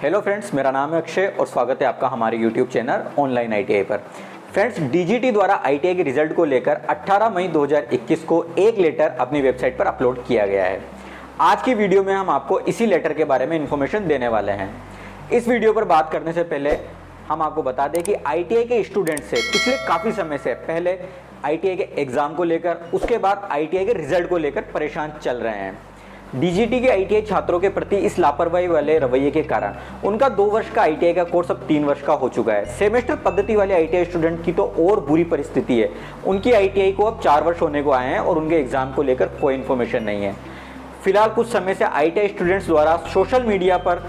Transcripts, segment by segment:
Hello friends, मेरा नाम है अक्षय और स्वागत है आपका हमारे यूट्यूब चैनल ऑनलाइन आईटीआई पर। फ्रेंड्स, डीजीटी द्वारा आईटीआई के रिजल्ट को लेकर 18 मई 2021 को एक लेटर अपनी वेबसाइट पर अपलोड किया गया है। आज की वीडियो में हम आपको इसी लेटर के बारे में इंफॉर्मेशन देने वाले हैं। इस वीडियो पर बात करने से पहले हम आपको बता दें कि आईटीआई के स्टूडेंट से पिछले काफ़ी समय से पहले आईटीआई के एग्ज़ाम को लेकर, उसके बाद आईटीआई के रिजल्ट को लेकर परेशान चल रहे हैं। डीजीटी के आईटीआई छात्रों के प्रति इस लापरवाही वाले रवैये के कारण उनका 2 वर्ष का आईटीआई का कोर्स अब 3 वर्ष का हो चुका है। सेमेस्टर पद्धति वाले आईटीआई स्टूडेंट की तो और बुरी परिस्थिति है। उनकी आईटीआई को अब 4 वर्ष होने को आए हैं और उनके एग्जाम को लेकर कोई इन्फॉर्मेशन नहीं है। फिलहाल कुछ समय से आईटीआई स्टूडेंट्स द्वारा सोशल मीडिया पर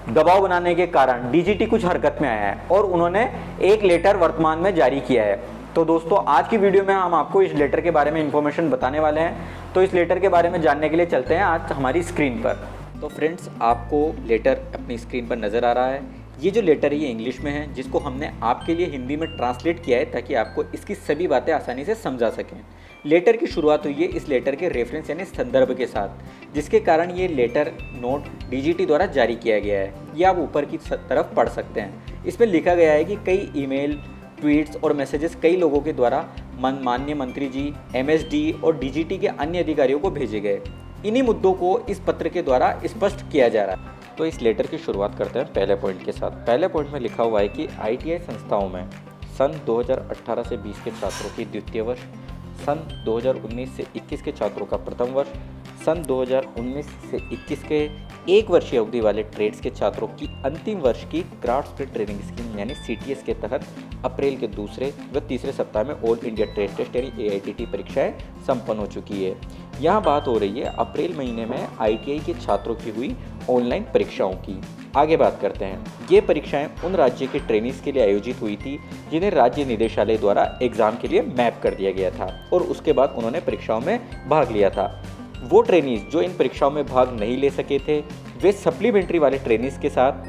दबाव बनाने के कारण डीजीटी कुछ हरकत में आया है और उन्होंने एक लेटर वर्तमान में जारी किया है। तो दोस्तों, आज की वीडियो में हम आपको इस लेटर के बारे में इंफॉर्मेशन बताने वाले हैं। तो इस लेटर के बारे में जानने के लिए चलते हैं आज हमारी स्क्रीन पर। तो फ्रेंड्स, आपको लेटर अपनी स्क्रीन पर नज़र आ रहा है। ये जो लेटर है ये इंग्लिश में है, जिसको हमने आपके लिए हिंदी में ट्रांसलेट किया है ताकि आपको इसकी सभी बातें आसानी से समझा सकें। लेटर की शुरुआत हुई है इस लेटर के रेफरेंस यानी संदर्भ के साथ, जिसके कारण ये लेटर नोट डीजीटी द्वारा जारी किया गया है। ये आप ऊपर की तरफ पढ़ सकते हैं। इसमें लिखा गया है कि कई ईमेल, ट्वीट्स और मैसेजेस कई लोगों के द्वारा माननीय मंत्री जी, एमएसडी और डीजीटी के अन्य अधिकारियों को भेजे गए। इन्हीं मुद्दों को इस पत्र के द्वारा स्पष्ट किया जा रहा है। तो इस लेटर की शुरुआत करते हैं पहले पॉइंट के साथ। पहले पॉइंट में लिखा हुआ है कि आईटीआई संस्थाओं में सन 2018 से 20 के छात्रों की द्वितीय वर्ष, सन 2019 से 21 के छात्रों का प्रथम वर्ष, सन 2019 से 21 के 1 वर्षीय अवधि वाले ट्रेड्स के छात्रों की अंतिम वर्ष की क्राफ्ट्स ट्रेनिंग स्कीम यानी सीटीएस के तहत अप्रैल के दूसरे व तीसरे सप्ताह में ऑल इंडिया ट्रेड टेस्ट यानी एआईटीटी परीक्षाएं संपन्न हो चुकी है। यहाँ बात हो रही है अप्रैल महीने में आईटीआई के छात्रों की हुई ऑनलाइन परीक्षाओं की। आगे बात करते हैं। ये परीक्षाएं उन राज्य के ट्रेनीज के लिए आयोजित हुई थी जिन्हें राज्य निदेशालय द्वारा एग्जाम के लिए मैप कर दिया गया था और उसके बाद उन्होंने परीक्षाओं में भाग लिया था। वो ट्रेनीज जो इन परीक्षाओं में भाग नहीं ले सके थे, वे सप्लीमेंट्री वाले ट्रेनीज के साथ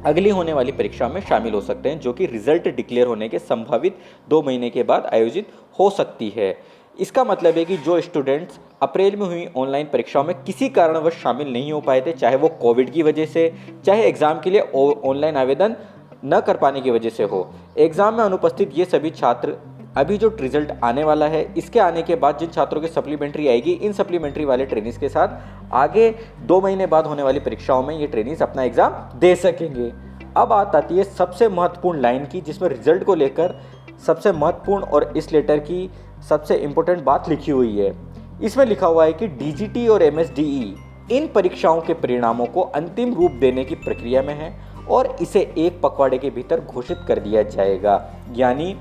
अगली होने वाली परीक्षा में शामिल हो सकते हैं, जो कि रिजल्ट डिक्लेयर होने के संभावित 2 महीने के बाद आयोजित हो सकती है। इसका मतलब है कि जो स्टूडेंट्स अप्रैल में हुई ऑनलाइन परीक्षाओं में किसी कारणवश शामिल नहीं हो पाए थे, चाहे वो कोविड की वजह से, चाहे एग्ज़ाम के लिए ऑनलाइन आवेदन न कर पाने की वजह से हो, एग्ज़ाम में अनुपस्थित ये सभी छात्र अभी जो रिजल्ट आने वाला है, इसके आने के बाद जिन छात्रों की सप्लीमेंट्री आएगी, इन सप्लीमेंट्री वाले ट्रेनिंग्स के साथ आगे 2 महीने बाद होने वाली परीक्षाओं में ये ट्रेनिंग्स अपना एग्जाम दे सकेंगे। अब बात आती है सबसे महत्वपूर्ण लाइन की, जिसमें रिजल्ट को लेकर सबसे महत्वपूर्ण और इस लेटर की सबसे इम्पोर्टेंट बात लिखी हुई है। इसमें लिखा हुआ है कि डीजीटी और एमएसडीई इन परीक्षाओं के परिणामों को अंतिम रूप देने की प्रक्रिया में है और इसे 1 पखवाड़े के भीतर घोषित कर दिया जाएगा। यानी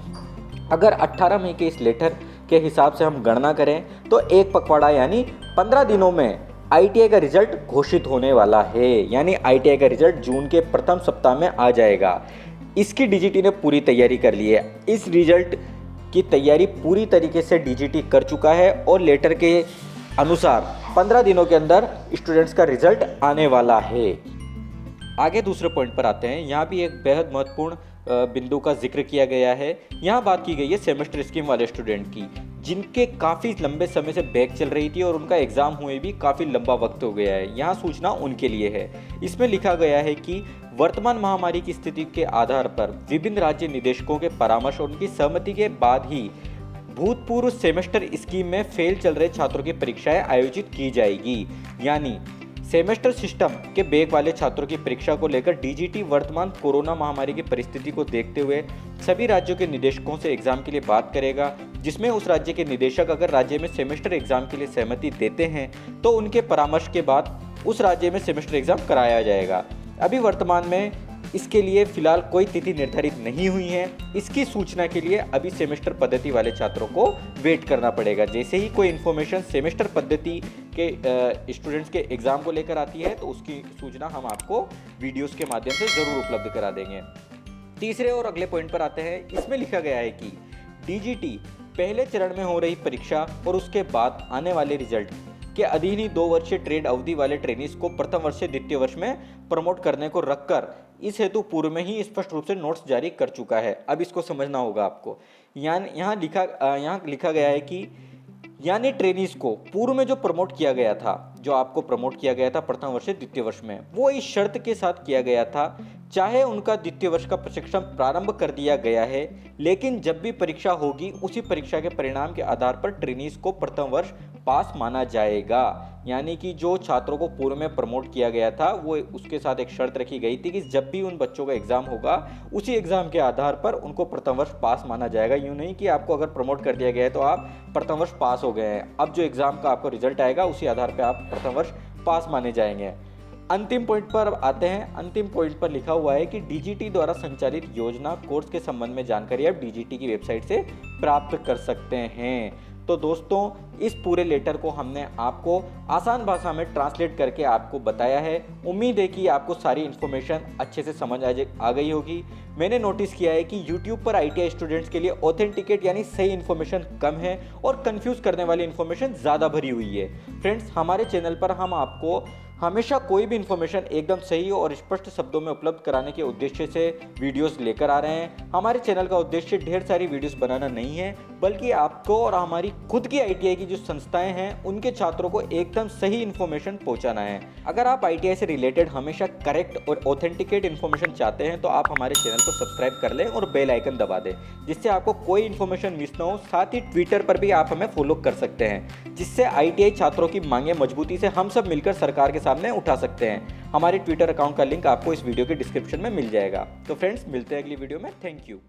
अगर 18 मई के इस लेटर के हिसाब से हम गणना करें तो 1 पखवाड़ा यानी 15 दिनों में आईटीआई का रिजल्ट घोषित होने वाला है। यानी आईटीआई का रिजल्ट जून के प्रथम सप्ताह में आ जाएगा। इसकी डीजीटी ने पूरी तैयारी कर ली है। इस रिजल्ट की तैयारी पूरी तरीके से डीजीटी कर चुका है और लेटर के अनुसार 15 दिनों के अंदर स्टूडेंट्स का रिजल्ट आने वाला है। आगे दूसरे पॉइंट पर आते हैं। यहाँ भी एक बेहद महत्वपूर्ण बिंदु का जिक्र किया गया है। यहाँ बात की गई है सेमेस्टर स्कीम वाले स्टूडेंट की, जिनके काफ़ी लंबे समय से बैक चल रही थी और उनका एग्ज़ाम हुए भी काफ़ी लंबा वक्त हो गया है। यहाँ सूचना उनके लिए है। इसमें लिखा गया है कि वर्तमान महामारी की स्थिति के आधार पर विभिन्न राज्य निदेशकों के परामर्श और उनकी सहमति के बाद ही भूतपूर्व सेमेस्टर स्कीम में फेल चल रहे छात्रों की परीक्षाएं आयोजित की जाएगी। यानी सेमेस्टर सिस्टम के बैक वाले छात्रों की परीक्षा को लेकर डीजीटी वर्तमान कोरोना महामारी की परिस्थिति को देखते हुए सभी राज्यों के निदेशकों से एग्जाम के लिए बात करेगा, जिसमें उस राज्य के निदेशक अगर राज्य में सेमेस्टर एग्जाम के लिए सहमति देते हैं तो उनके परामर्श के बाद उस राज्य में सेमेस्टर एग्जाम कराया जाएगा। अभी वर्तमान में इसके लिए फिलहाल कोई तिथि निर्धारित नहीं हुई है। इसकी सूचना के लिए अभी सेमेस्टर पद्धति वाले छात्रों को वेट करना पड़ेगा। जैसे ही कोई इन्फॉर्मेशन सेमेस्टर पद्धति के स्टूडेंट्स के एग्ज़ाम को लेकर आती है तो उसकी सूचना हम आपको वीडियोस के माध्यम से ज़रूर उपलब्ध करा देंगे। तीसरे और अगले पॉइंट पर आते हैं। इसमें लिखा गया है कि डीजीटी पहले चरण में हो रही परीक्षा और उसके बाद आने वाले रिजल्ट के अधीन ही 2 वर्षीय ट्रेड अवधि वाले ट्रेनीज को प्रथम वर्ष से द्वितीय वर्ष में प्रमोट करने को रखकर इस हेतु पूर्व में ही स्पष्ट रूप से नोट्स जारी कर चुका है। अब इसको समझना होगा आपको। यहाँ लिखा गया है कि यानी ट्रेनीज को पूर्व में जो प्रमोट किया गया था, जो आपको प्रमोट किया गया था प्रथम वर्ष से द्वितीय वर्ष में, वो इस शर्त के साथ किया गया था, चाहे उनका द्वितीय वर्ष का प्रशिक्षण प्रारंभ कर दिया गया है, लेकिन जब भी परीक्षा होगी उसी परीक्षा के परिणाम के आधार पर ट्रेनीज को प्रथम वर्ष पास माना जाएगा। यानी कि जो छात्रों को पूर्व में प्रमोट किया गया था वो उसके साथ एक शर्त रखी गई थी कि जब भी उन बच्चों का एग्जाम होगा उसी एग्जाम के आधार पर उनको प्रथम वर्ष पास माना जाएगा। यूँ नहीं कि आपको अगर प्रमोट कर दिया गया है तो आप प्रथम वर्ष पास हो गए हैं, अब जो एग्जाम का आपको रिजल्ट आएगा उसी आधार पर आप प्रथम वर्ष पास माने जाएंगे। अंतिम पॉइंट पर आते हैं। अंतिम पॉइंट पर लिखा हुआ है कि डीजीटी द्वारा संचालित योजना कोर्स के संबंध में जानकारी आप डीजीटी की वेबसाइट से प्राप्त कर सकते हैं। तो दोस्तों, इस पूरे लेटर को हमने आपको आसान भाषा में ट्रांसलेट करके आपको बताया है। उम्मीद है कि आपको सारी इन्फॉर्मेशन अच्छे से समझ आ गई होगी। मैंने नोटिस किया है कि YouTube पर ITI स्टूडेंट्स के लिए ऑथेंटिकेट यानी सही इन्फॉर्मेशन कम है और कंफ्यूज करने वाली इन्फॉर्मेशन ज़्यादा भरी हुई है। फ्रेंड्स, हमारे चैनल पर हम आपको हमेशा कोई भी इन्फॉर्मेशन एकदम सही और स्पष्ट शब्दों में उपलब्ध कराने के उद्देश्य से वीडियोस लेकर आ रहे हैं। हमारे चैनल का उद्देश्य ढेर सारी वीडियोस बनाना नहीं है, बल्कि आपको और हमारी खुद की ITI की जो संस्थाएं हैं उनके छात्रों को एकदम सही इन्फॉर्मेशन पहुंचाना है। अगर आप ITI से रिलेटेड हमेशा करेक्ट और ऑथेंटिकेट इन्फॉर्मेशन चाहते हैं तो आप हमारे चैनल को सब्सक्राइब कर लें और बेल आइकन दबा दें, जिससे आपको कोई इन्फॉर्मेशन मिस ना हो। साथ ही ट्विटर पर भी आप हमें फॉलो कर सकते हैं, जिससे ITI छात्रों की मांगें मजबूती से हम सब मिलकर सरकार के सामने उठा सकते हैं। हमारे ट्विटर अकाउंट का लिंक आपको इस वीडियो के डिस्क्रिप्शन में मिल जाएगा। तो फ्रेंड्स, मिलते हैं अगली वीडियो में। Thank you.